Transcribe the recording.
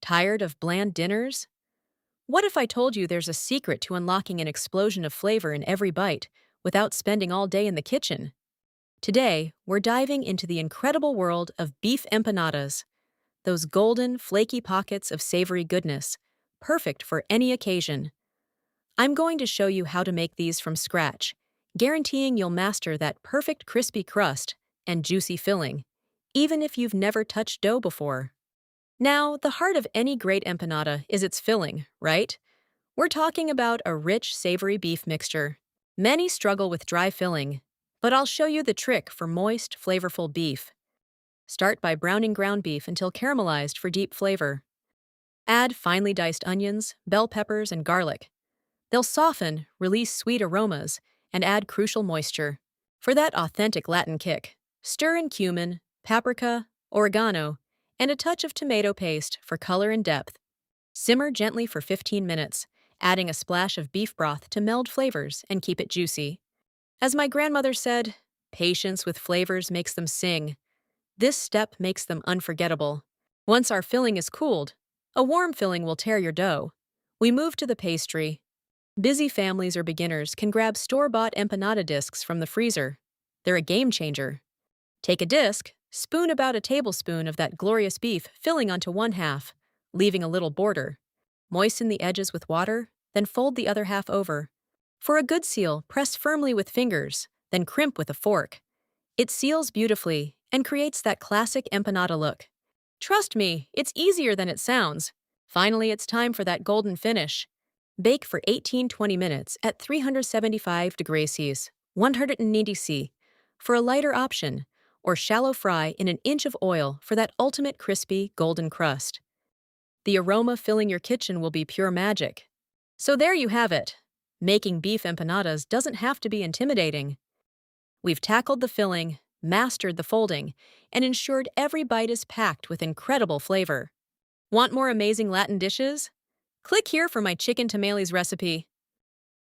Tired of bland dinners? What if I told you there's a secret to unlocking an explosion of flavor in every bite without spending all day in the kitchen? Today, we're diving into the incredible world of beef empanadas, those golden, flaky pockets of savory goodness, perfect for any occasion. I'm going to show you how to make these from scratch, guaranteeing you'll master that perfect crispy crust and juicy filling, even if you've never touched dough before. Now, the heart of any great empanada is its filling, right? We're talking about a rich, savory beef mixture. Many struggle with dry filling, but I'll show you the trick for moist, flavorful beef. Start by browning ground beef until caramelized for deep flavor. Add finely diced onions, bell peppers, and garlic. They'll soften, release sweet aromas, and add crucial moisture. For that authentic Latin kick, stir in cumin, paprika, oregano, and a touch of tomato paste for color and depth. Simmer gently for 15 minutes, adding a splash of beef broth to meld flavors and keep it juicy. As my grandmother said, patience with flavors makes them sing. This step makes them unforgettable. Once our filling is cooled, a warm filling will tear your dough. We move to the pastry. Busy families or beginners can grab store-bought empanada discs from the freezer. They're a game changer. Take a disc, spoon about a tablespoon of that glorious beef filling onto one half, leaving a little border. Moisten the edges with water, then fold the other half over. For a good seal, press firmly with fingers, then crimp with a fork. It seals beautifully and creates that classic empanada look. Trust me, it's easier than it sounds. Finally, it's time for that golden finish. Bake for 18-20 minutes at 375 degrees Celsius, 190 C, for a lighter option, or shallow fry in an inch of oil for that ultimate crispy, golden crust. The aroma filling your kitchen will be pure magic. So there you have it. Making beef empanadas doesn't have to be intimidating. We've tackled the filling, mastered the folding, and ensured every bite is packed with incredible flavor. Want more amazing Latin dishes? Click here for my chicken tamales recipe.